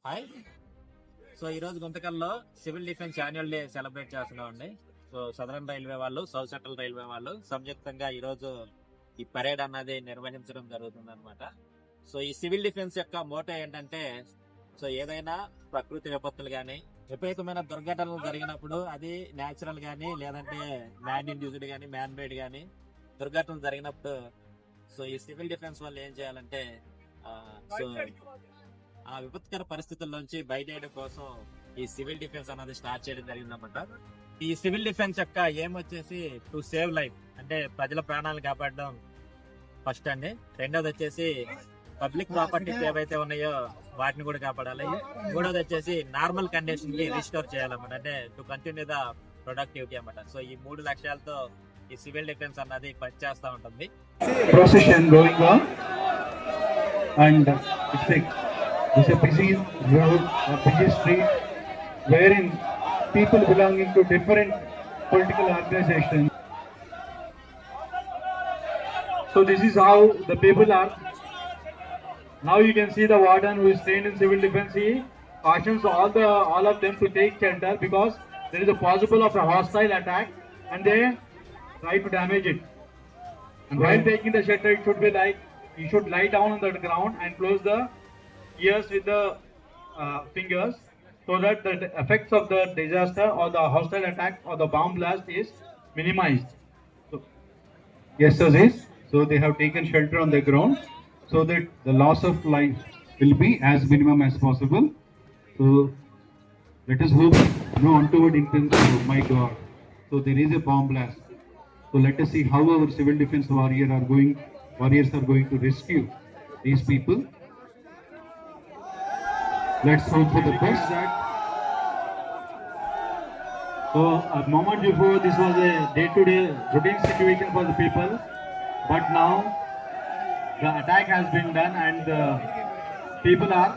Hi. So ఈ రోజు గుంతకల్లో civil defence annual day celebrate చేస్తున్నామండి. సో సదరన్ రైల్వే వాళ్ళు, సౌత్ సెంట్రల్ రైల్వే వాళ్ళు సంయుక్తంగా ఈ రోజు ఈ పరేడ్ అన్నది నిర్వహించడం జరుగుతుంది అనమాట. సో ఈ సివిల్ డిఫెన్స్ యొక్క మోటో ఏంటంటే, సో ఏదైనా ప్రకృతి విపత్తులు కానీ, విపరీతమైన దుర్ఘటనలు జరిగినప్పుడు అది న్యాచురల్ గానీ లేదంటే మ్యాన్ ఇండ్యూస్డ్ గానీ మ్యాన్ మేడ్ గానీ దుర్ఘటనలు జరిగినప్పుడు సో ఈ సివిల్ డిఫెన్స్ వాళ్ళు ఏం చేయాలంటే సో ఆ విపత్కర పరిస్థితుల్లోంచి బయటేయడం కోసం ఈ సివిల్ డిఫెన్స్ అన్నది స్టార్ట్ చేయడం జరిగిందన్నమాట. ఈ సివిల్ డిఫెన్స్ యొక్క ఏం వచ్చేసి టు సేవ్ లైఫ్, అంటే ప్రజల ప్రాణాలను కాపాడడం ఫస్ట్ అండి. రెండోది వచ్చేసి పబ్లిక్ ప్రాపర్టీస్ ఏవైతే ఉన్నాయో వాటిని కూడా కాపాడాలి. మూడోది వచ్చేసి నార్మల్ కండిషన్ కి రిస్టోర్ చేయాలన్నమాట, అంటే టు కంటిన్యూ ద ప్రొడక్టివిటీ అన్నమాట. సో ఈ 3 లక్ష్యాలతో ఈ సివిల్ డిఫెన్స్ అన్నది పనిచేస్తూ ఉంటుంది. Procession going on, and it's a busy road, a busy street, wherein people belonging to different political organizations. So this is how the people are. Now you can see the warden who is trained in civil defense. He cautions all of them to take shelter because there is a possible of a hostile attack, and they try to damage it. And while taking the shelter, it should be like you should lie down on the ground and close the ears with the fingers, so that the effects of the disaster or the hostile attack or the bomb blast is minimized. So, yes, sir, this. So they have taken shelter on the ground, so that the loss of life will be as minimum as possible. So let us hope no untoward intents. Oh my God! So there is a bomb blast. So let us see how our civil defense warriors are going to rescue these people. Let's hope for the best. So a moment before, this was a day-to-day routine situation for the people, but now the attack has been done and the people are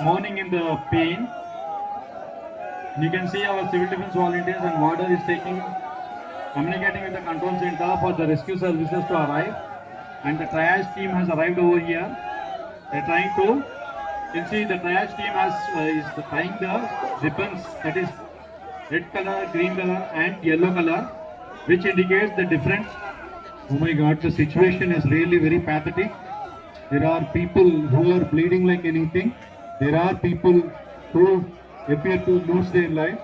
mourning in the pain. You can see our civil defense volunteers and warder is communicating with the control center for the rescue services to arrive, and the triage team has arrived over here. They're trying to, you can see the triage team is tying the ribbons, that is red color, green color and yellow color, which indicates the difference. Oh my God, the situation is really very pathetic. There are people who are bleeding like anything. There are people who appear to lose their life.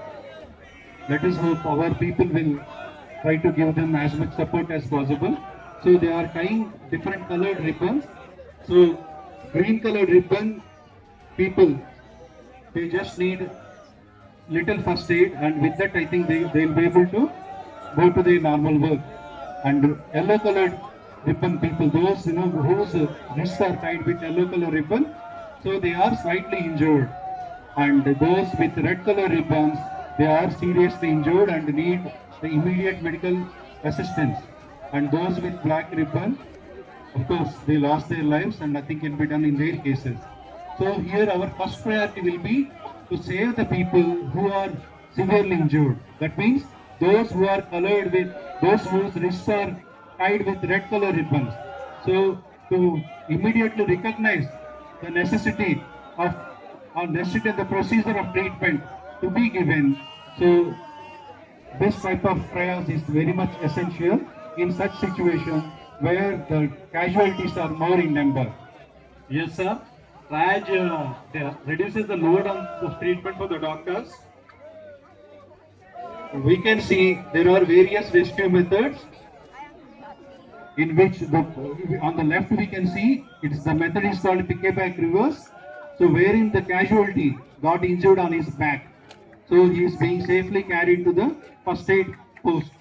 Let us hope our people will try to give them as much support as possible. So they are tying different colored ribbons. So green colored ribbon people, they just need little first aid, and with that I think they'll be able to go to their normal work. And yellow colored ribbon people, those whose wrists are tied with yellow color ribbon, so they are slightly injured. And those with red color ribbons, they are seriously injured and need the immediate medical assistance. And those with black ribbon, of course, they lost their lives and nothing can be done in their cases. So here our first priority will be to save the people who are severely injured. That means those who are colored with, those whose wrists are tied with red color ribbons. So to immediately recognize the necessity of the procedure of treatment to be given. So this type of triage is very much essential in such situation where the casualties are more in number. Yes, sir. Triage reduces the load of treatment for the doctors. We can see there are various rescue methods in which on the left we can see the method is called pick-a-back reverse. So wherein the casualty got injured on his back, so he is being safely carried to the first aid post.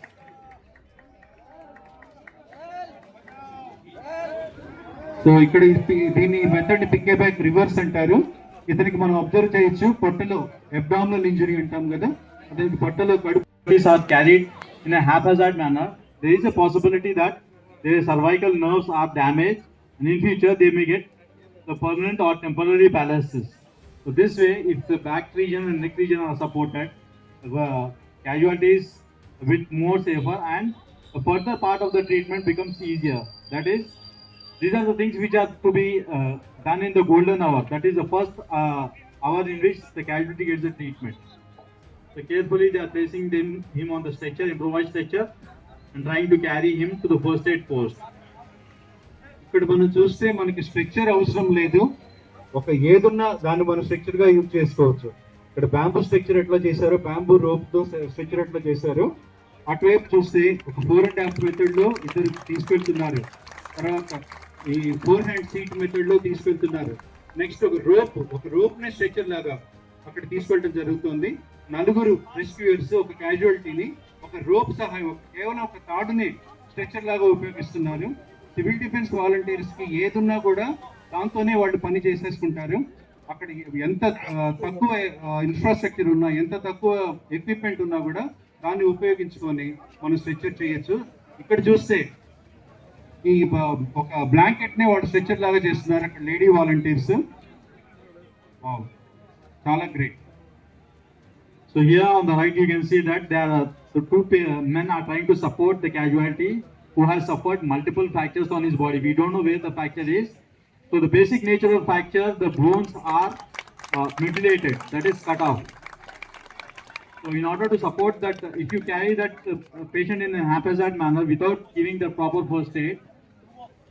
So ఇక్కడ దీని method పిక్-ఏ-బ్యాక్ reverse అంటారు. ఇతనికి మనం observe చేయొచ్చు, పొట్టలో abdominal injury అంటాం కదా, అదే పొట్టలో కడుపు are carried in a haphazard manner. There is a possibility that their cervical nerves are damaged, and in future they may get the permanent or temporary paralysis. So this way, if the back region and neck region are supported, the casualties a bit more safer, and the further part of the treatment becomes easier. That is These are the things which are to be done in the golden hour. That is the first hour in which the casualty gets the treatment. So carefully they are placing him on the stretcher, improvised stretcher, and trying to carry him to the first aid post. ఇక్కడ మనం చూస్తే మనకి structure అవసరం లేదు, ఒక ఏదున్నా దాన్ని మనం స్ట్రక్చర్ గా యూజ్ చేసుకోవచ్చు. ఇక్కడ బ్యాంబూ స్ట్రక్చర్ ఎట్లా చేశారో, బ్యాంబూ రోప్ తో స్ట్రక్చర్ ఎట్లా చేశారో, అటువైపు చూస్తే ఒక 4.5 మెథడ్ లో ఇద్దరు తీసుకెళ్తున్నారు. తర్వాత ఈ 4 హ్యాండ్ సీట్ మెథడ్ లో తీసుకెళ్తున్నారు. నెక్స్ట్ ఒక రోప్ ని స్ట్రక్చర్ లాగా అక్కడ తీసుకెళ్ళడం జరుగుతుంది. నలుగురు రెస్క్యూయర్స్ ఒక క్యాజువాలిటీని ఒక రోప్ సహాయం, కేవలం ఒక తాడుని స్ట్రక్చర్ లాగా ఉపయోగిస్తున్నారు. సివిల్ డిఫెన్స్ వాలంటీర్స్ కి ఏదున్నా కూడా దాంతోనే వాళ్ళు పని చేసేసుకుంటారు. అక్కడ ఎంత తక్కువ ఇన్ఫ్రాస్ట్రక్చర్ ఉన్నా, ఎంత తక్కువ ఎక్విప్మెంట్ ఉన్నా కూడా దాన్ని ఉపయోగించుకొని మనం స్ట్రక్చర్ చేయొచ్చు. ఇక్కడ చూస్తే ఈ ఒక బ్లాంకెట్ నే వాడు స్ట్రక్చర్ లాగా చేస్తున్నారు అక్కడ లేడీ వాలంటీర్స్. చాలా great. So here on the right you can see that there are the two men are trying to support the casualty who has suffered multiple fractures on his body. We don't know where the fracture is. So the basic nature of fracture, the bones are mutilated, that is cut off. So in order to support that, if you carry that patient in a haphazard manner without giving the proper first aid,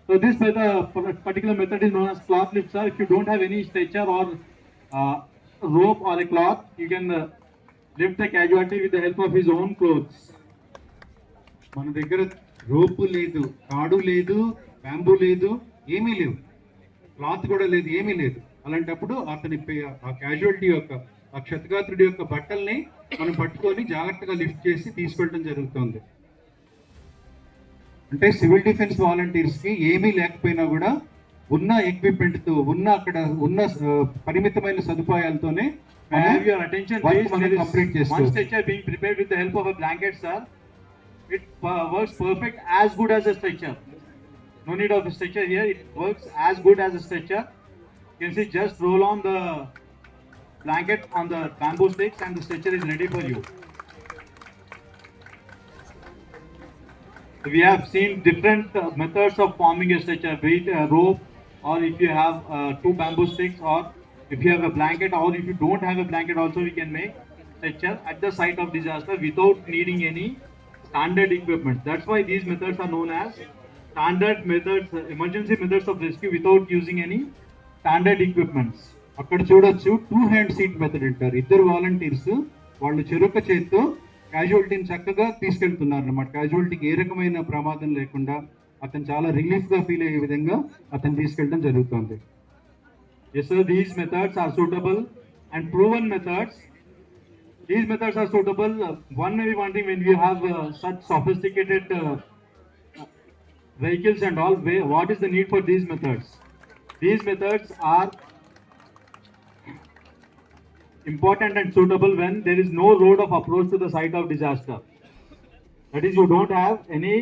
so this particular method is known as cloth lift, sir. If you don't have any stretcher or rope or a cloth, you can lift the casualty with the help of his own clothes. మన దగ్గర rope లేదు, తాడు లేదు, bamboo లేదు, ఏమీ లేవు, cloth కూడా లేదు, ఏమీ లేదు. అలాంటప్పుడు అతని ఆ క్యాజువాలిటీ యొక్క, ఆ క్షతగాత్రుడి యొక్క బట్టల్ని మనం పట్టుకొని జాగ్రత్తగా లిఫ్ట్ చేసి తీసుకెళ్ళడం జరుగుతుంది. అంటే సివిల్ డిఫెన్స్ వాలంటీర్స్ కి ఏమీ లేకపోయినా కూడా ఉన్న ఎక్విప్మెంట్ తో, అక్కడ ఉన్న పరిమితమైన సదుపాయాలతోనే have your attention please. There is one stretcher being prepared with the help of a blanket, sir. It works perfect, as good as a stretcher. No need of a stretcher here. It works as good as a stretcher. You can see, just roll on the blanket on the bamboo sticks and the stretcher is ready for you. We have seen different methods of forming a stretcher, be it a rope, or if you have 2 bamboo sticks, or if you have a blanket, or if you don't have a blanket also we can make stretcher at the site of disaster without needing any standard equipment. That's why these methods are known as standard methods, emergency methods of rescue without using any standard equipments. అక్కడ చూడొచ్చు 2 hand seat method అంటారు. ఇద్దరు volunteers వాళ్ళు చెరుక చేత్తో క్యాజువాలిటీని చక్కగా తీసుకెళ్తున్నారు అన్నమాట. క్యాజువాలిటీకి ఏ రకమైన ప్రమాదం లేకుండా అతను చాలా రిలీఫ్ గా ఫీల్ అయ్యే విధంగా అతను తీసుకెళ్ళడం జరుగుతుంది. Yes sir, these methods are suitable and proven methods. These methods are suitable. One may be wondering, when you have such sophisticated vehicles and all, what is the need for these methods? These methods are important and suitable when there is no road of approach to the site of disaster. That is, you don't have any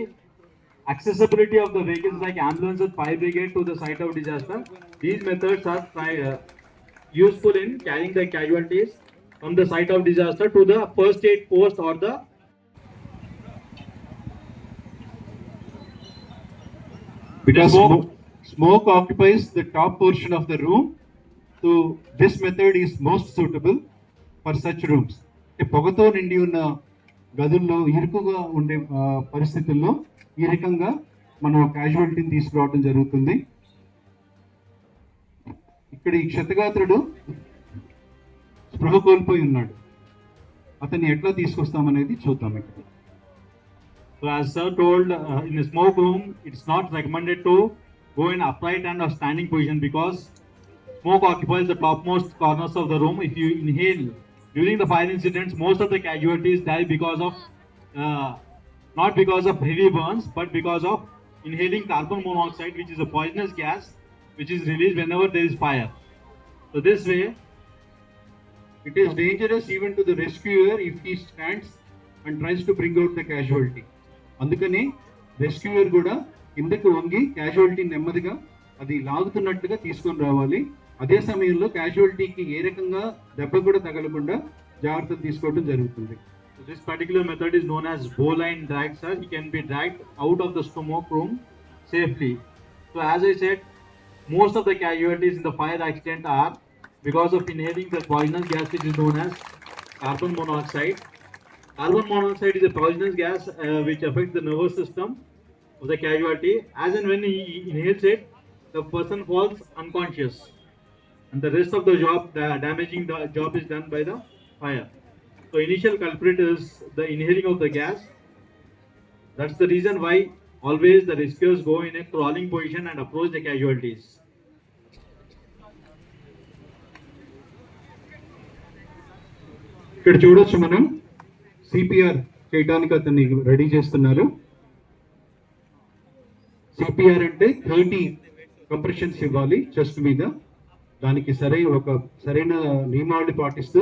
accessibility of the vehicles like ambulances, fire brigade to the site of disaster. These methods are useful in carrying the casualties from the site of disaster to the first aid post or the because smoke occupies the top portion of the room, so this method is most suitable for such rooms. పొగతో నిండి ఉన్న గదుల్లో ఇరుకుగా ఉండే పరిస్థితుల్లో ఈ రకంగా మనం క్యాజువాలిటీని తీసుకురావడం జరుగుతుంది. ఇక్కడ ఈ క్షతగాత్రుడు స్పృహ కోల్పోయి ఉన్నాడు, అతన్ని ఎట్లా తీసుకొస్తామనేది చూద్దాం. ఇక్కడ So as sir told, in a smoke room it's not recommended to go in upright and or standing position because smoke occupies the topmost corners of the room. If you inhale during the fire incidents, most of the casualties die because of not because of heavy burns, but because of inhaling carbon monoxide, which is a poisonous gas which is released whenever there is fire. So this way it is dangerous even to the rescuer if he stands and tries to bring out the casualty. అందుకని rescuer కూడా కిందకి వంగి casualty నెమ్మదిగా అది లాగుతున్నట్టుగా తీసుకొని రావాలి. అదే సమయంలో క్యాజువాలిటీకి ఏ రకంగా దెబ్బ కూడా తగలకుండా జాగ్రత్తలు తీసుకోవడం జరుగుతుంది. This particular method is known as bowline drag, sir. He can be dragged out of the smoke room safely. So as I said, most of the casualties in the fire accident are because of inhaling the poisonous gas which is known as carbon monoxide. Carbon monoxide is a poisonous gas which affects the nervous system of the casualty. As and when he inhales it, the person falls unconscious, and the rest of the job, the damaging the job, is done by the fire. So initial culprit is the inhaling of the gas. That's the reason why always the rescuers go in a crawling position and approach the casualties. ఇక్కడ చూడొచ్చు మనం CPR చేయడానికి అతన్ని ready చేస్తున్నారు. CPR అంటే 30 compressions ఇవ్వాలి chest మీద. దానికి సరైన నియమావళి పాటిస్తూ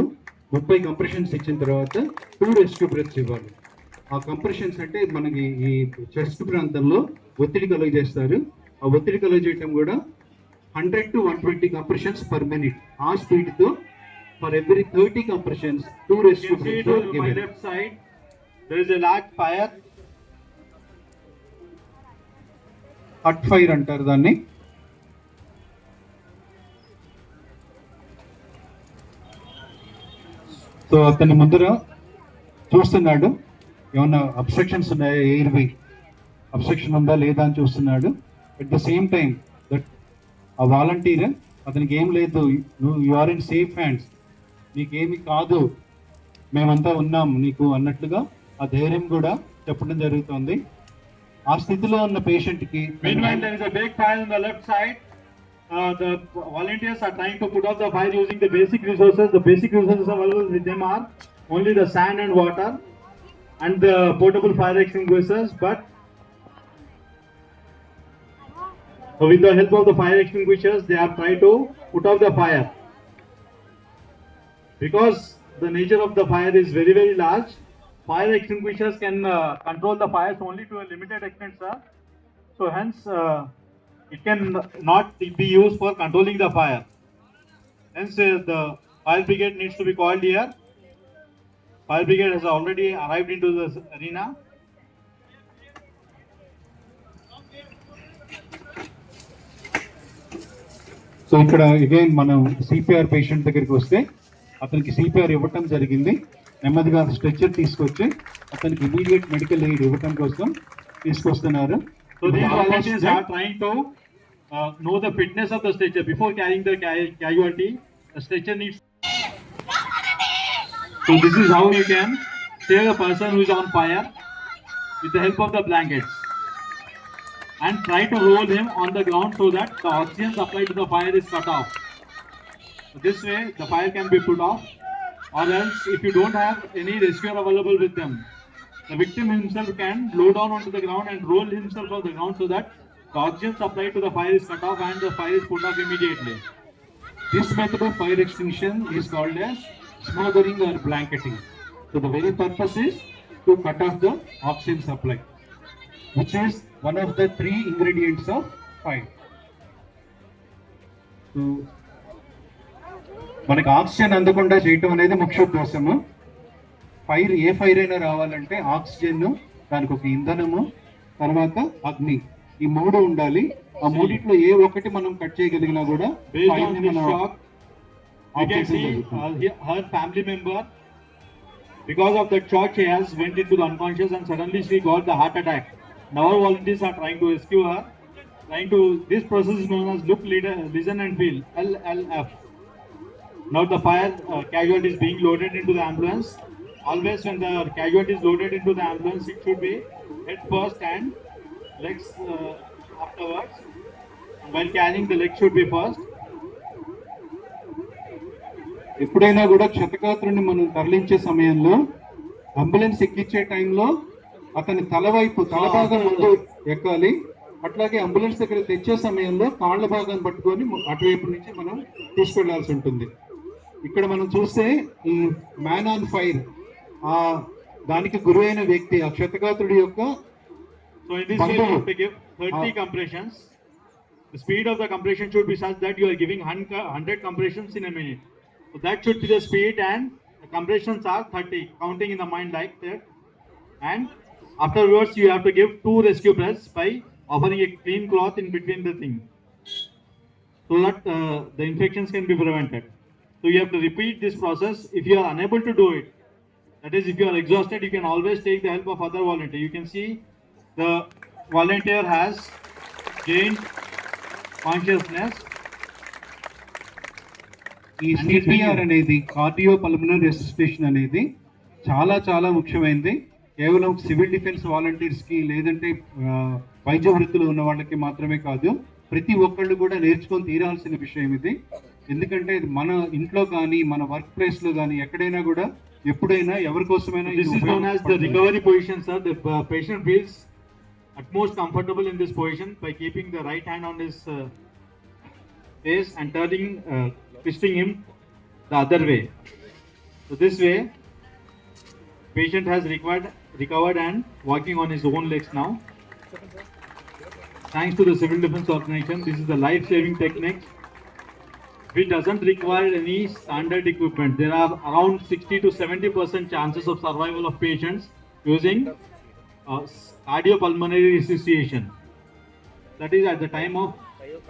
30 కంప్రెషన్స్ ఇచ్చిన తర్వాత 2 రెస్క్యూ బ్రెత్స్ ఇవ్వాలి. ఆ కంప్రెషన్స్ అంటే మనకి ఈ చెస్ట్ ప్రాంతంలో ఒత్తిడి కలుగజేస్తారు. ఆ ఒత్తిడి కలుగజేయటం కూడా 100 to 120 కంప్రెషన్స్ పర్ మినిట్. ఆ స్పీడ్తో for every 30 compressions 2 rescue breaths are given. My left side there is a large fire, hut fire antaru danni. So అతని ముందర చూస్తున్నాడు ఏమన్నా అబ్స్ట్రక్షన్స్ ఉన్నాయా, ఎయిర్వే అబ్స్ట్రక్షన్ ఉందా లేదా అని చూస్తున్నాడు. At the same time that ఆ వాలంటీర్ అతనికి ఏం లేదు, you are in safe hands, నీకేమి కాదు, మేమంతా ఉన్నాం నీకు అన్నట్లుగా ఆ ధైర్యం కూడా చెప్పడం జరుగుతుంది. ఆ స్థితిలో ఉన్న పేషెంట్ కి meanwhile there is a big fire on the left side. The volunteers are trying to put out the fire using the basic resources. The basic resources available with them are only the sand and water and the portable fire extinguishers, but with the help of the fire extinguishers they are trying to put out the fire. Because the nature of the fire is very large, fire extinguishers can control the fires only to a limited extent, sir. So hence it can not be used for controlling the fire. Hence the fire brigade needs to be called here. Fire brigade has already arrived into the arena. So ఇక్కడ again మనం CPR patient దగ్గరికి వస్తే అతనికి CPR ఇవ్వటం జరిగింది. నెమ్మదిగా stretcher తీసుకొచ్చి అతనికి ఇమీడియట్ మెడికల్ ఎయిడ్ ఇవ్వటం కోసం తీసుకొస్తున్నారు. So these volunteers are trying to know the fitness of the stretcher before carrying the casualty. The stretcher needs. So this is how you can save a person who is on fire with the help of the blankets, and try to roll him on the ground so that the oxygen supply to the fire is cut off. This way the fire can be put off, or else if you don't have any rescuer available with them, the victim himself can low down onto the ground and roll himself on the ground so that the oxygen supply to the fire is cut off and the fire is put off immediately. This method of fire extinction is called as smothering or blanketing. So the very purpose is to cut off the oxygen supply, which is one of the 3 ingredients of fire. So మనకి oxygen అందకుండా చేయటం అనేది ముఖ్య ఉద్దేశము. Fire ఏ fire అయినా రావాలంటే oxygen, దానికి ఒక ఇంధనము, తర్వాత అగ్ని, ఈ 3 ఉండాలి. ఆ మూడిట్లో ఏ ఒక్కటి మనం కట్ చేయగలిగినా కూడా her family member, because of that shock she has went into the unconscious and suddenly she got the heart attack. Now our volunteers are trying to rescue her. This process is known as look, listen and feel, LLF. Now the fire casualty is being loaded into the ambulance. Always when the casualty is loaded into the ambulance, it should be head first and legs afterwards. While carrying, the legs should be first. ఎప్పుడైనా కూడా క్షతగాత్రుని మనం తరలించే సమయంలో ambulance ఎక్కించే టైంలో అతని తల భాగం ముందు ఎక్కాలి. అట్లాగే అంబులెన్స్ దగ్గర తెచ్చే సమయంలో కాళ్ళ భాగాన్ని పట్టుకొని అటువైపు నుంచి మనం తీసుకెళ్లాల్సి ఉంటుంది. ఇక్కడ మనం చూస్తే ఈ మ్యాన్ ఆన్ ఫైర్, ఆ దానికి గురైన వ్యక్తి, ఆ క్షతగాత్రుడి యొక్క 30 compressions. The speed of the compression should be such that you are giving 100 compressions in a minute. So that should be the speed, and the compressions are 30, counting in the mind like that. And afterwards you have to give 2 rescue breaths by offering a clean cloth in between the thing, so that the infections can be prevented. So you have to repeat this process. If you are unable to do it, that is, if you are exhausted, you can always take the help of other volunteer. You can see the volunteer has gained consciousness. ఈ CPR అనేది cardio pulmonary resuscitation అనేది చాలా చాలా ముఖ్యమైనది. కేవలం civil defence వాలంటీర్స్కి లేదంటే వైద్య వృత్తిలో ఉన్న వాళ్ళకి మాత్రమే కాదు, ప్రతి ఒక్కళ్ళు కూడా నేర్చుకొని తీరాల్సిన విషయం ఇది. ఎందుకంటే మన ఇంట్లో కానీ మన వర్క్ ప్లేస్లో కానీ ఎక్కడైనా కూడా ఎప్పుడైనా ఎవరి కోసమైనా This is known as the recovery position, sir. The patient feels at most comfortable in this position by keeping the right hand on his face and twisting him the other way. So this way, patient has recovered and walking on his own legs now. Thanks to the Civil Defense Organization, this is the life-saving technique. It doesn't require any standard equipment. There are around 60 to 70% chances of survival of patients using cardiopulmonary resuscitation. That is at the time of.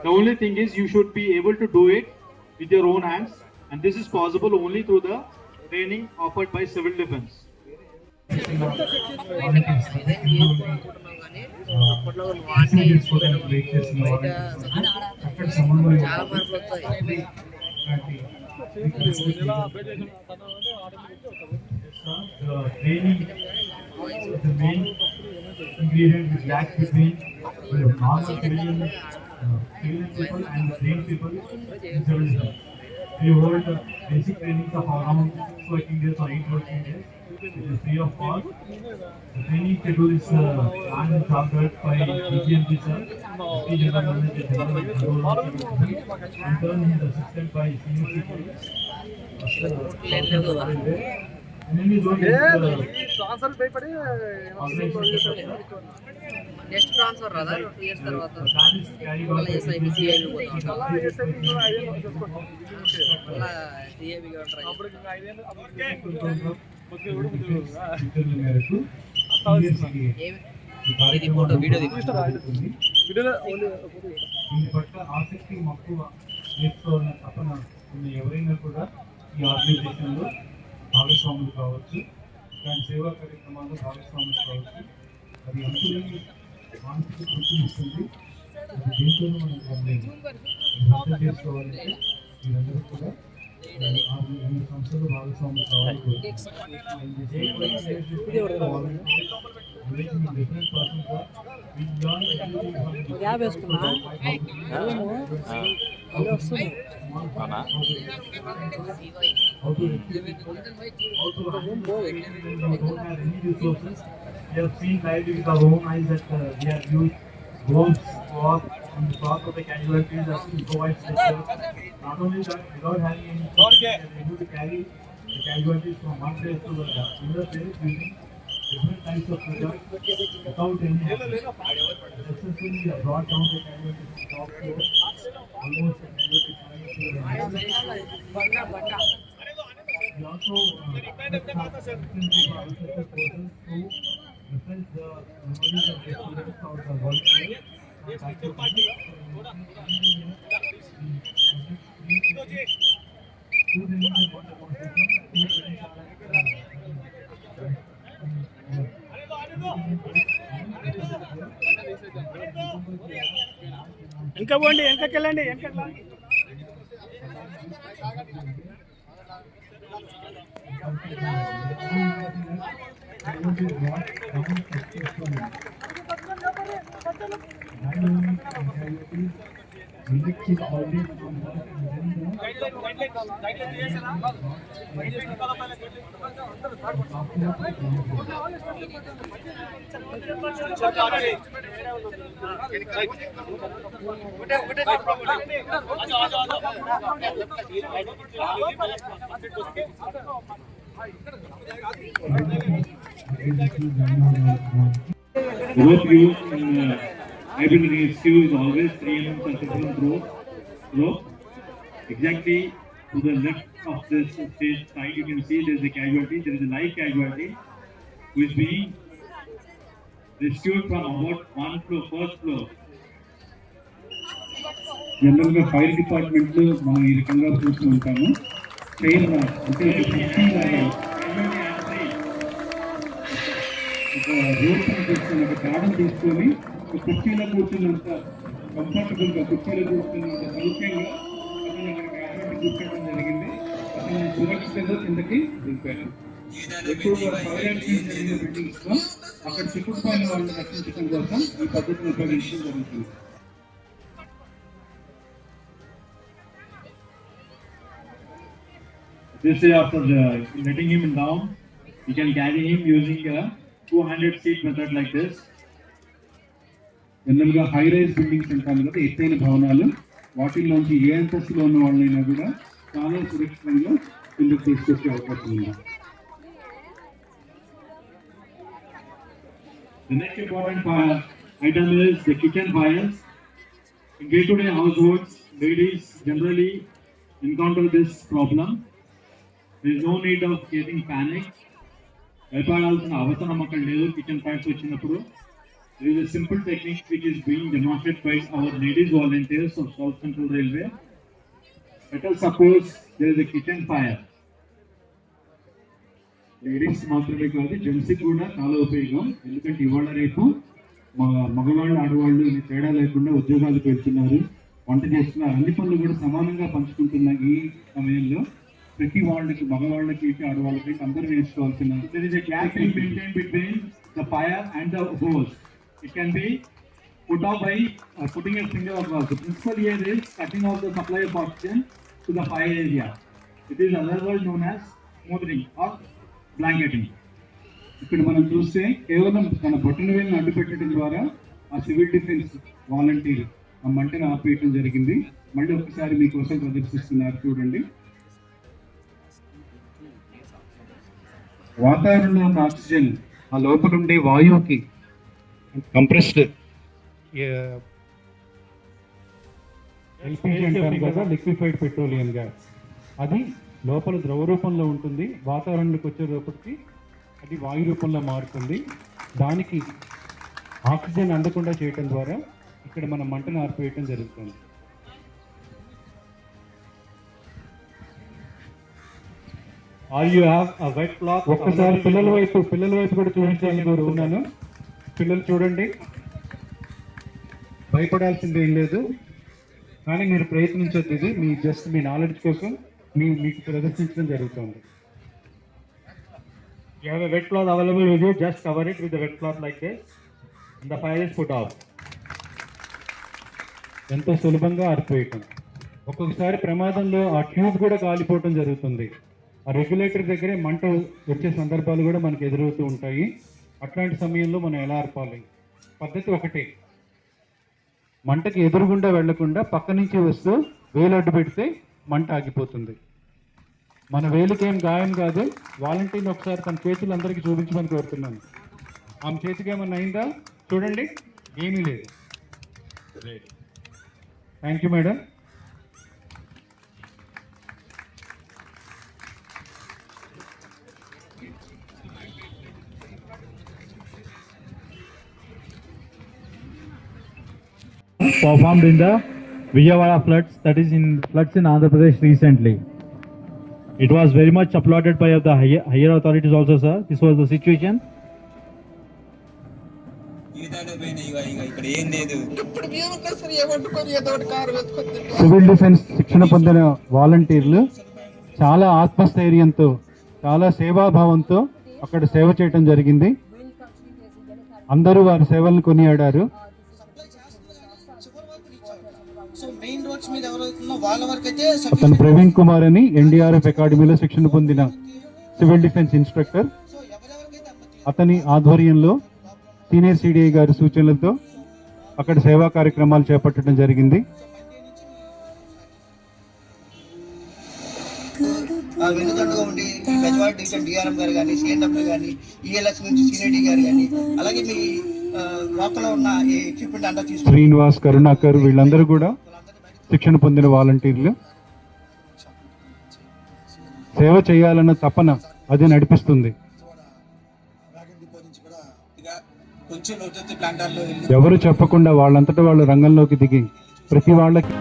The only thing is you should be able to do it with your own hands, and this is possible only through the training offered by Civil Defense. The main ingredient which lacks between normal civilian people and trained people in civil defense. We hold basic trainings of around 6 working days or 8 working days, which is free of cost. The training schedule is planned and chartered by DGMP sir, Deputy General Manager General Control Officer, and then he is assisted by CUC. And then we go into the organization. Next transfer రాదా 2 years తర్వాత The plan is carried out మళ్ళీ SIB CIB పోతాం మళ్ళీ సిఐబిగా ఇది photo video దీని పట్ల ఆసక్తి మక్కువ నేర్చుకోవాలన్న తపన ఉన్న ఎవరైనా కూడా ఈ ఆర్గనైజేషన్లో భాగస్వాములు కావచ్చు, దాని సేవా కార్యక్రమాల్లో భాగస్వాములు కావచ్చు. అది అంతులేని మానసిక తృప్తిని ఇస్తుంది. అది దేంతోనూ మనం పొందలేము. అర్థం చేసుకోవాలంటే మీరందరూ కూడా ఈ సంస్థలో భాగస్వాములు కావాలి. We have seen live with our own eyes that we have used drones for on the spot of the casualties as to provide structure. Not only that, without having any we are able to carry the casualties from one place to another place using different types of products without any successfully brought down the casualties to top floor, almost the casualty points to the we also different persons who reference the memories of the students or the volunteers. ఇంకా పోండి, వెనకకెళ్ళండి, వెనకెళ్ళండి. Rope use in hybrid rescue is always 3 mm circumference rope. Exactly to the left of this stage side, you can see there is a casualty. There is a live casualty who is being rescued from about one floor, first floor. General గా fire department లో మనం ఈ రకంగా చూస్తూ ఉంటాము. Chain అంటే ఒక కుర్చీ లాగా ఒక రోప్ తీసుకొని ఒక తాళం తీసుకొని ఒక కుర్చీలో కూర్చున్నంత కంఫర్టబుల్ గా కుర్చీలో కూర్చున్నంత సౌఖ్యంగా అతను అక్కడికి కూర్చోవడం జరిగింది. అతను సురక్షితంగా కిందకి దింపారు. ఎక్కువగా ఫైర్ యాక్సిడెంట్ జరిగిన బిల్డింగ్స్ లో అక్కడ చిక్కుకుపోయిన వాళ్ళని రక్షించడం కోసం ఈ పద్ధతిని ఉపయోగించడం జరుగుతుంది. This way, after letting him down, you can carry him using a 200 seat method like this. General గా హై రైజ్ బిల్డింగ్స్ అంటాము కదా, ఎత్తైన భవనాలు, వాటిల్లోంచి ఏ అంతస్తులో ఉన్న వాళ్ళైనా కూడా చాలా సురక్షితంగా కిందకి తీసుకొచ్చే అవకాశం ఉంది. The next important item is the kitchen fires. In day-to-day households, ladies generally encounter this problem. There is no need of getting panicked. భయపడాల్సిన అవసరం అక్కడ లేదు. కిచెన్ ఫైర్స్ వచ్చినప్పుడు there is a simple technique which is being demonstrated by our ladies volunteers of South Central Railway. Let us suppose there is a kitchen fire. Ladies మాత్రమే కాదు, gents కూడా చాలా ఉపయోగం. ఎందుకంటే ఇవాళ రేపు మగవాళ్ళు ఆడవాళ్ళు ఈ తేడా లేకుండా ఉద్యోగాలకు వెళ్తున్నారు, వంట చేస్తున్నారు, అన్ని పనులు కూడా సమానంగా పంచుకుంటున్న ఈ సమయంలో ప్రతి వాళ్ళకి, మగవాళ్ళకి ఆడవాళ్ళకి అందరూ నేర్చుకోవాల్సిన there is a gap being maintained between the fire and the hose. It can be put off by putting a finger across. The principle here is cutting off the supply of oxygen to the fire area. It is otherwise known as smothering or blanketing. ఇక్కడ మనం చూస్తే కేవలం తన బొట్టన వేలును అడ్డు పెట్టడం ద్వారా ఆ civil defence volunteer ఆ మంటను ఆపేయడం జరిగింది. మళ్ళీ ఒకసారి మీకోసం ప్రదర్శిస్తున్నారు, చూడండి. వాతావరణంలో ఉన్న ఆక్సిజన్ ఆ లోపల ఉండే వాయువుకి కంప్రెస్డ్ ఎల్పిజి అంటారు కదా, లిక్విఫైడ్ పెట్రోలియం గ్యాస్, అది లోపల ద్రవ రూపంలో ఉంటుంది. వాతావరణంలోకి వచ్చేటప్పటికి అది వాయు రూపంలో మారుతుంది. దానికి ఆక్సిజన్ అందకుండా చేయటం ద్వారా ఇక్కడ మనం మంటను ఆర్పేయటం జరుగుతుంది. ఒక్కసారి పిల్లల వైపు కూడా చూపించాలని కోరుతున్నాను. పిల్లలు చూడండి, భయపడాల్సింది ఏం లేదు, కానీ మీరు ప్రయత్నించొద్దు. ఇది మీ జస్ట్ మీ నాలెడ్జ్ కోసం మీకు ప్రదర్శించడం జరుగుతుంది. You have a wet cloth available with you, just cover it with the wet cloth like this. The fire is put out. ఎంతో సులభంగా ఆరిపోయటం. ఒక్కొక్కసారి ప్రమాదంలో ఆ ట్యూబ్ కూడా కాలిపోవటం జరుగుతుంది. ఆ రెగ్యులేటర్ దగ్గరే మంట వచ్చే సందర్భాలు కూడా మనకు ఎదురవుతూ ఉంటాయి. అట్లాంటి సమయంలో మనం ఎలా ఆర్పాలి? పద్ధతి ఒకటే, మంటకి ఎదురుగుండా వెళ్లకుండా పక్క నుంచి వస్తూ వేలు అడ్డు పెడితే మంట ఆగిపోతుంది. మన వేలికేం గాయం కాదు. వాలంటీర్ని ఒకసారి తన చేతులు అందరికీ చూపించమని కోరుతున్నాను. ఆమె చేతికి ఏమన్నా అయిందా? చూడండి, ఏమీ లేదు. Thank you madam. Performed in the Vijayawada floods, that is in floods in Andhra Pradesh recently. It was very much applauded by the higher authorities also, sir. This was the situation. Civil defence శిక్షణ పొందిన వాలంటీర్లు చాలా ఆత్మస్థైర్యంతో, చాలా సేవాభావంతో అక్కడ సేవ చేయటం జరిగింది. అందరూ వారి సేవలను కొనియాడారు. అతను ప్రవీణ్ కుమార్ అని ఎన్డీఆర్ఎఫ్ అకాడమీలో శిక్షణ పొందిన సివిల్ డిఫెన్స్ ఇన్స్ట్రక్టర్. అతని ఆధ్వర్యంలో సీనియర్ సిడిఐ గారి సూచనలతో అక్కడ సేవా కార్యక్రమాలు చేపట్టడం జరిగింది. వెనుదండగా ఉండి బెజవాడ డివిజన్ డిఆర్ఎం గారు కానీ, సిఎన్డబ్ల్యూ కానీ, ఈఎల్ఎక్స్ నుంచి సిఐడి గారు కానీ, అలాగే మీ లోపల ఉన్న ఎక్విప్మెంట్ అంతా తీసుకుని శ్రీనివాస్, కరుణాకర్ వీళ్ళందరూ కూడా శిక్షణ పొందిన వాలంటీర్లు. సేవ చేయాలన్న తపన అది నడిపిస్తుంది. కొంచెం లోతెత్తు ప్రాంతాల్లో వెళ్ళి ఎవరు చెప్పకుండా వాళ్ళంతటా వాళ్ళు రంగంలోకి దిగి ప్రతి వాళ్ళకి